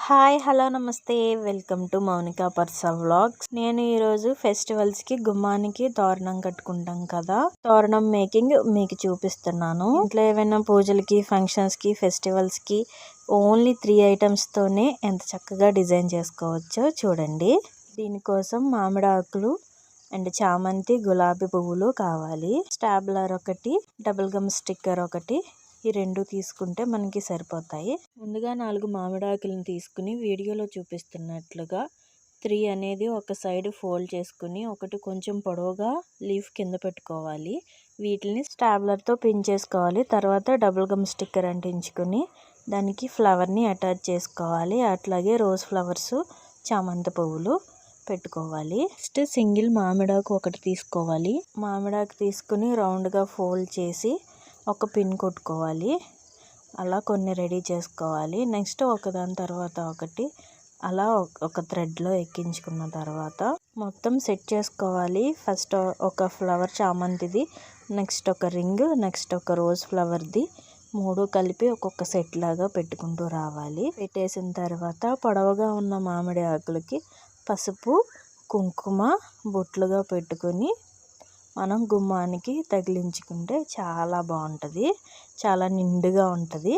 Hi hello నమస్తే welcome to Mounika Parsa vlogs. నేను ఈరోజు ఫెస్టివల్స్కి గుమ్మానికి తోరణం కట్టుకుంటాం కదా, తోరణం మేకింగ్ మీకు చూపిస్తున్నాను. ఇంట్లో ఏమైనా పూజలకి, ఫంక్షన్స్కి, ఫెస్టివల్స్కి ఓన్లీ 3 ఐటమ్స్తోనే ఎంత చక్కగా డిజైన్ చేసుకోవచ్చో చూడండి. దీనికోసం మామిడి ఆకులు అండ్ చామంతి, గులాబీ పువ్వులు కావాలి. స్టాబ్లర్ ఒకటి, డబుల్ గమ్ స్టిక్కర్ ఒకటి, ఈ 2 తీసుకుంటే మనకి సరిపోతాయి. ముందుగా 4 మామిడాకులను తీసుకుని వీడియోలో చూపిస్తున్నట్లుగా 3 అనేది ఒక సైడ్ ఫోల్డ్ చేసుకుని ఒకటి కొంచెం పొడవుగా లీఫ్ కింద పెట్టుకోవాలి. వీటిని స్టాబ్లర్తో పిన్ చేసుకోవాలి. తర్వాత డబుల్ గమ్ స్టిక్కర్ అంటించుకుని దానికి ఫ్లవర్ని అటాచ్ చేసుకోవాలి. అట్లాగే రోజ్ ఫ్లవర్స్, చామంతి పువ్వులు పెట్టుకోవాలి. నెక్స్ట్ సింగిల్ మామిడాకు ఒకటి తీసుకోవాలి. మామిడాకు తీసుకుని రౌండ్గా ఫోల్డ్ చేసి ఒక పిన్ కొట్టుకోవాలి. అలా కొన్ని రెడీ చేసుకోవాలి. నెక్స్ట్ ఒకదాని తర్వాత ఒకటి అలా ఒక థ్రెడ్లో ఎక్కించుకున్న తర్వాత మొత్తం సెట్ చేసుకోవాలి. ఫస్ట్ ఒక ఫ్లవర్ చామంతిది, నెక్స్ట్ ఒక రింగ్, నెక్స్ట్ ఒక రోజ్ ఫ్లవర్ది, 3 కలిపి ఒక్కొక్క సెట్ లాగా పెట్టుకుంటూ రావాలి. పెట్టేసిన తర్వాత పొడవుగా ఉన్న మామిడి ఆకులకి పసుపు, కుంకుమ బొట్లుగా పెట్టుకొని మనం గుమ్మానికి తగిలించుకుంటే చాలా బాగుంటుంది, చాలా నిండుగా ఉంటుంది.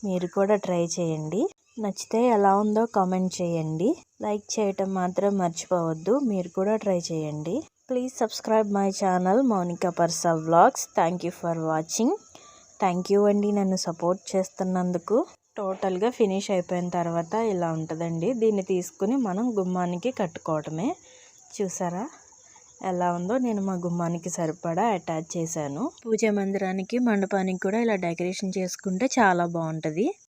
మీరు కూడా ట్రై చేయండి. నచ్చితే ఎలా ఉందో కామెంట్ చేయండి. లైక్ చేయటం మాత్రం మర్చిపోవద్దు. మీరు కూడా ట్రై చేయండి. Please subscribe my channel Mounika Parsa vlogs. Thank you for watching. Thank you అండి నన్ను సపోర్ట్ చేస్తున్నందుకు. టోటల్గా ఫినిష్ అయిపోయిన తర్వాత ఇలా ఉంటుందండి. దీన్ని తీసుకుని మనం గుమ్మానికి కట్టుకోవడమే. చూసారా ఎలా ఉందో? నేను మా గుమ్మానికి సరిపడా అటాచ్ చేశాను. పూజా మందిరానికి, మండపానికి కూడా ఇలా డెకరేషన్ చేసుకుంటే చాలా బాగుంటుంది.